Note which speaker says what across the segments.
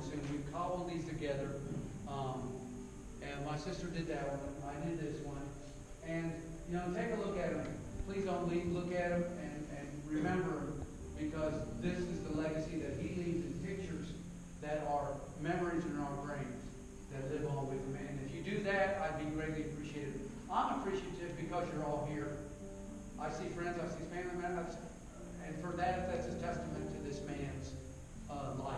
Speaker 1: soon. We cobbled these together. And my sister did that one. I did this one. And, you know, take a look at them. Please don't leave. Look at them and remember them, because this is the legacy that he leaves in pictures that are memories in our brains that live on with him. And if you do that, I'd be greatly appreciated. I'm appreciative because you're all here. I see friends, I see family members, and for that, that's a testament to this man's life.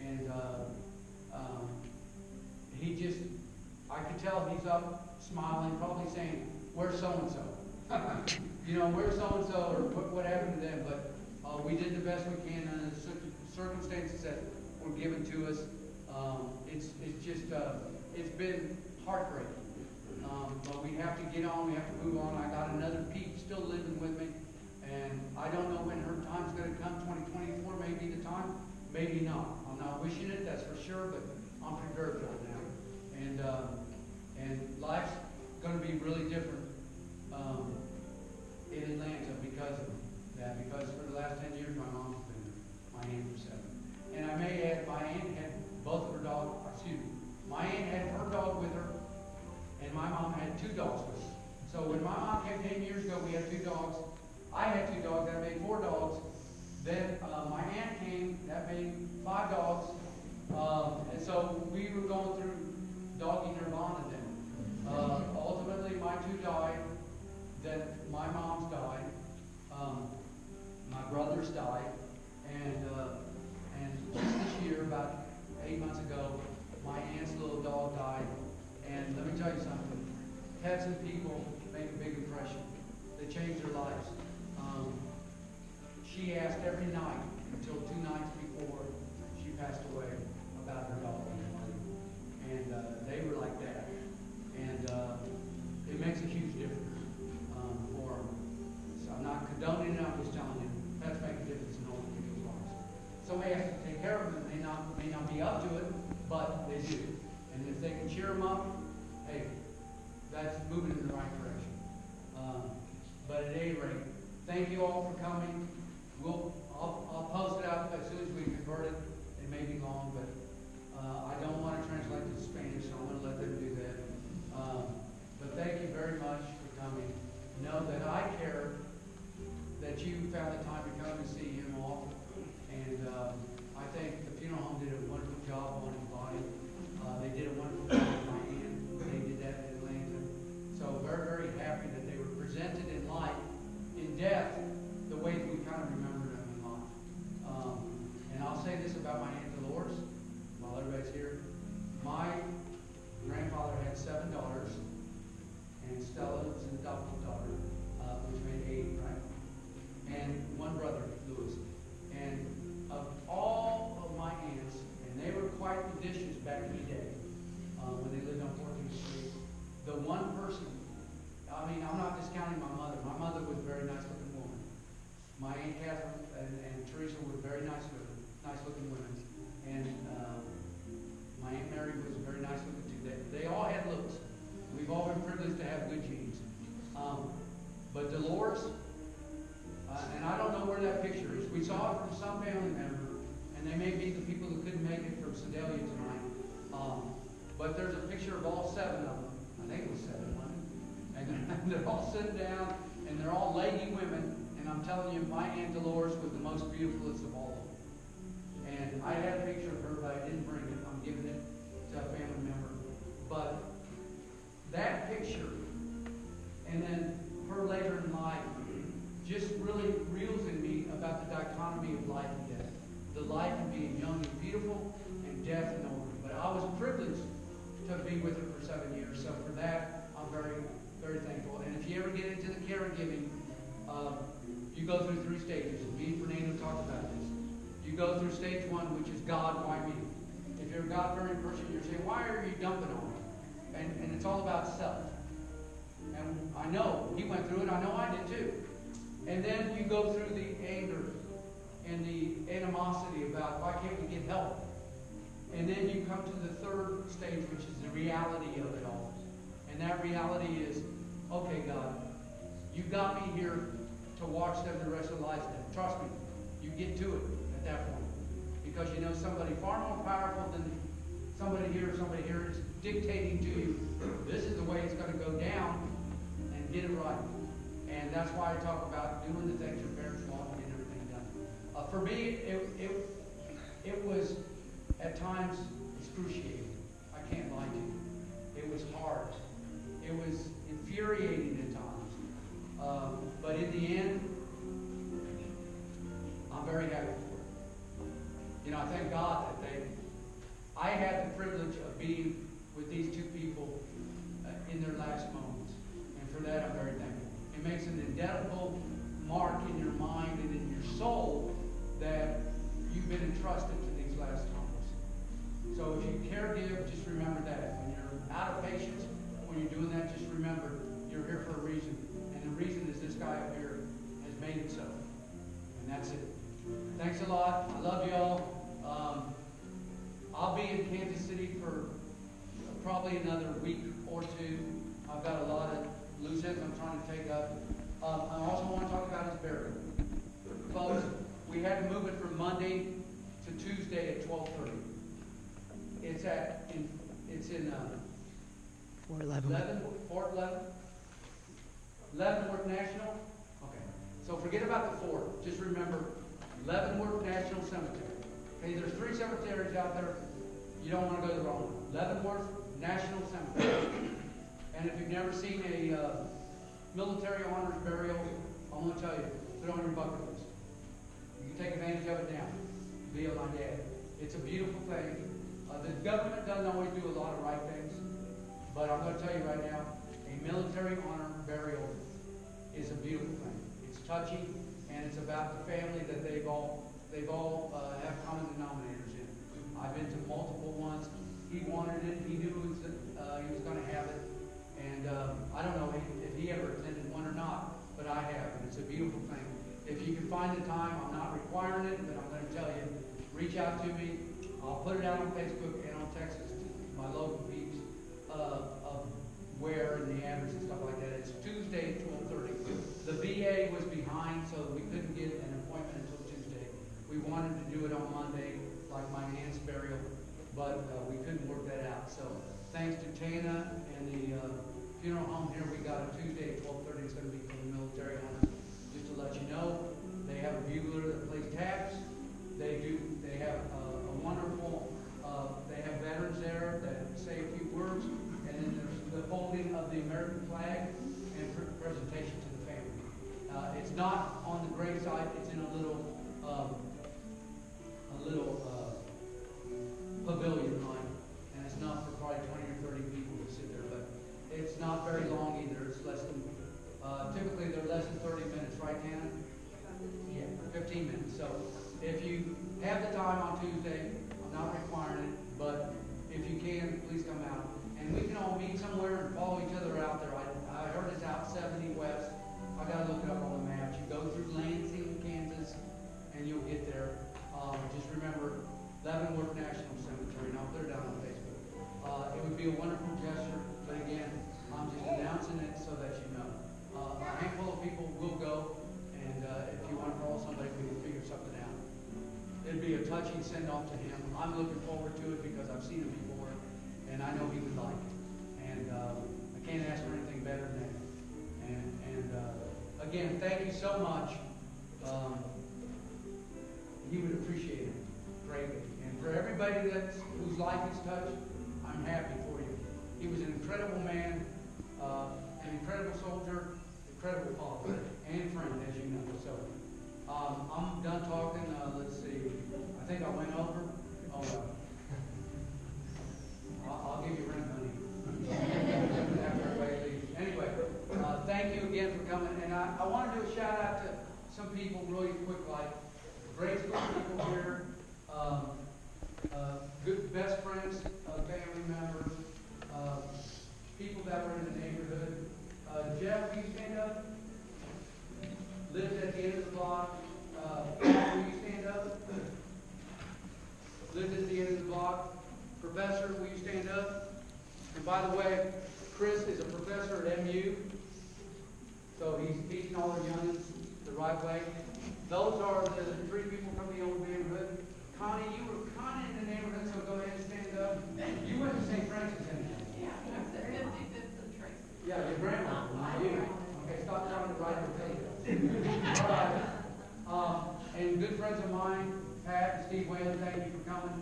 Speaker 1: And he just, I could tell he's up smiling, probably saying, "Where's so-and-so?" You know, where's so-and-so, or what happened to them? But we did the best we can under the circumstances that were given to us. It's just, it's been heartbreaking. But we have to get on, we have to move on. I got another Pete still living with me, and I don't know when her time's going to come. 2024 may be the time, maybe not. I'm not wishing it, that's for sure, but I'm prepared for it now. And life's going to be really different in Atlanta because of that. Because for the last 10 years, my mom's been there. My aunt for 7. And I may add, my aunt had both of her dogs, my aunt had her dog with her, and my mom had 2 dogs with her. So when my mom came 10 years ago, we had 2 dogs. I had 2 dogs, that made 4 dogs. Then my aunt came, that made 5 dogs. And so we were going through doggy nirvana then. Ultimately, my 2 died. Then my mom's died. My brothers died. And just this year, about 8 months ago, my aunt's little dog died. And let me tell you something. Pets and people make a big impression. They change their lives. She asked every night until 2 nights before she passed away about her dog. And they were like that. And it makes a huge difference for them. So I'm not condoning it, I'm just telling you, pets make a difference in older people's lives. Somebody has to take care of them. They may not be up to it, but they do. And if they can cheer them up, hey, that's moving in the right direction. But at any rate, thank you all for coming. I'll post it out as soon as we convert it. It may be long, but I don't want to translate to Spanish, so I'm going to let them do that. But thank you very much for coming. Know that I care that you found the time to come and see him off. And I think the funeral home did a wonderful job on his body. They did a wonderful job with my aunt. They did that in Atlanta. So very, very happy that they were presented in life, in death, the way that we kind of remember them in life. And I'll say this about my Aunt Dolores, while everybody's here. My grandfather had 7 daughters, and Stella was an adopted daughter, which made 8, right? And 1 brother, Louis. And of all of my aunts, and they were quite the dishes back in the day, when they lived on 14th Street, the one person, I mean, I'm not discounting my mother. My mother was a very nice-looking woman. My Aunt Catherine and Teresa were very nice-looking women. And my Aunt Mary was very nice-looking too. They all had looks. We've all been privileged to have good genes. But Dolores, and I don't know where that picture is. We saw it from some family member, and they may be the people who couldn't make it from Sedalia tonight. But there's a picture of all 7 of them. I think it was 7, wasn't it? And they're all sitting down, and they're all lady women. And I'm telling you, my Aunt Dolores was the most beautifulest of all of them. And I had a picture of her, but I didn't bring it. I'm giving it to a family member. But that picture, and then her later in life, just really reels in me about the dichotomy of life and death. The life of being young and beautiful, and death and older. But I was privileged to be with her for 7 years. So for that, I'm very, very thankful. And if you ever get into the caregiving, you go through 3 stages. Me and Fernando talked about this. You go through stage 1, which is God, why me? If you're a God-fearing person, you're saying, why are you dumping on me? And it's all about self. And I know he went through it. I know I did too. And then you go through the anger and the animosity about why can't we get help? And then you come to the 3rd stage, which is the reality of it all. And that reality is, okay, God, you got me here to watch them the rest of their lives. Trust me, you get to it at that point. because you know somebody far more powerful than somebody here is dictating to you, this is the way it's going to go down, and get it right. And that's why I talk about doing the things your parents want and getting everything done. For me, it was at times excruciating. I can't lie to you. It was hard. It was infuriating at times. But in the end, I'm very happy for it. You know, I thank God that I had the privilege of being with these two people in their last moments. And for that, I'm very thankful. It makes an indelible mark in your mind and in your soul that you've been entrusted to these last times. So if you care give, just remember that. When you're out of patience, when you're doing that, just remember you're here for a reason. And the reason is this guy up here has made it so. And that's it. Thanks a lot. I love y'all. I'll be in Kansas City for probably another week or two. I've got a lot of loose ends I'm trying to take up. I also want to talk about his burial. Folks, we had to move it from Monday to Tuesday at 12:30. It's in
Speaker 2: 411.
Speaker 1: Fort Leavenworth National. Okay. So forget about the fort. Just remember Leavenworth National Cemetery. Okay, there's 3 cemeteries out there. You don't want to go to the wrong one. Leavenworth National Cemetery. And if you've never seen a military honors burial, I want to tell you, put it on your bucket list. You can take advantage of it now. Be like my dad. It's a beautiful thing. The government doesn't always do a lot of right things, but I'm going to tell you right now, a military honor burial is a beautiful thing. It's touching, and it's about the family that they've all have common denominators in. I've been to multiple ones. He wanted it. He knew he was going to have it. And I don't know if he ever attended one or not, but I have, and it's a beautiful thing. If you can find the time, I'm not requiring it, but I'm going to tell you, reach out to me. I'll put it out on Facebook and on text to my local peeps of where and the address and stuff like that. It's Tuesday at 12:30. The VA was behind, so we couldn't get an appointment until Tuesday. We wanted to do it on Monday, like my aunt's burial, but we couldn't work that out. So thanks to Tana and the funeral home here, we got it Tuesday at 12:30. It's going to be for the military honors. Just to let you know, they have a bugler that plays taps. They have a wonderful, they have veterans there that say a few words, and then there's the folding of the American flag and presentation to the family. It's not on the gravesite, it's in a little pavilion line, and it's not for probably 20 or 30 people to sit there, but it's not very long either. It's less than, typically they're less than 30 minutes, right, Tana? Yeah, 15 minutes. So if you have the time on Tuesday, I'm not requiring it, but if you can, please come out. And we can all meet somewhere and follow each other out there. I heard it's out 70 West. I got to look it up on the maps. You go through Lansing, Kansas, and you'll get there. Just remember Leavenworth National Cemetery, and I'll put it down on Facebook. It would be a wonderful gesture, but again, I'm just announcing it so that you know. A handful of people will go, and if you want to call somebody, we can figure something out. It'd be a touching send-off to him. I'm looking forward to it because I've seen him before, and I know he would like it. And I can't ask for anything better than that. And again, thank you so much. He would appreciate it greatly. And for everybody whose life is touched, I'm happy for you. He was an incredible man, an incredible soldier, incredible father, and friend, as you know. So I'm done talking. Let's see. I think I went over. Oh, I'll give you rent money after everybody leaves. Anyway, thank you again for coming. And I want to do a shout out to some people really quick, like great school people here, good best friends, family members, people that were in the neighborhood. Jeff, will you stand up? Lived at the end of the block. Will you stand up? Lived at the end of the block. Professor, will you stand up? And by the way, Chris is a professor at MU, so he's teaching all the youngins the right way. Those are the 3 people from the old neighborhood. Connie, you were kind of in the neighborhood, so go ahead and stand up. You went to St. Francis, didn't you?
Speaker 2: Yeah, that's the 55th and Tracy.
Speaker 1: Yeah, your grandma, not you. Okay, stop trying to write your paper. All right. And good friends of mine, Pat and Steve Whalen, thank you for coming.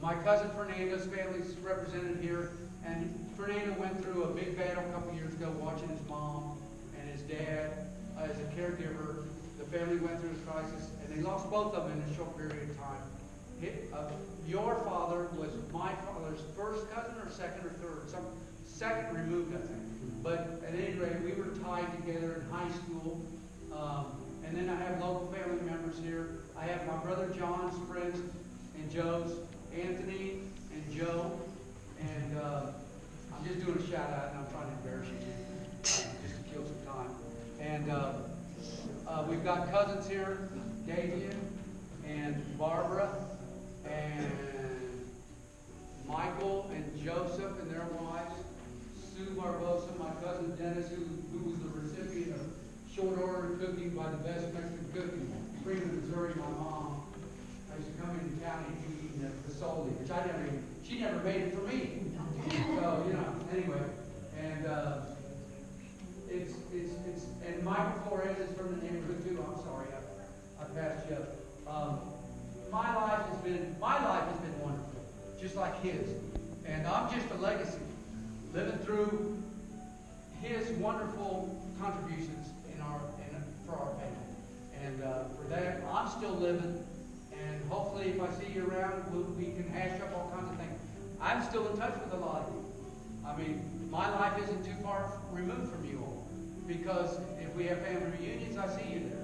Speaker 1: My cousin Fernando's family's represented here, and Fernando went through a big battle a couple years ago watching his mom and his dad as a caregiver. The family went through a crisis, and they lost both of them in a short period of time. Your father was my father's first cousin or second or third, some second removed, I think. But at any rate, we were tied together in high school. And then I have local family members here. I have my brother John's friends and Joe's, Anthony and Joe. And I'm just doing a shout out, and I'm trying to embarrass you just to kill some time. And we've got cousins here, Davian and Barbara and Michael and Joseph and their wives, Sue Barbosa, my cousin Dennis, who was the recipient of short order cooking by the best Mexican cooking, Freeman, Missouri. My mom, I used to come into town and eat the soldi, which she never made it for me. So, anyway, and and Michael Flores is from the neighborhood too. I'm sorry, I passed you up. My life has been wonderful, just like his, and I'm just a legacy, living through his wonderful contributions for our family, and for that I'm still living. And hopefully, if I see you around, we can hash up all kinds of things. I'm still in touch with a lot of you. I mean, my life isn't too far removed from you all, because if we have family reunions, I see you there.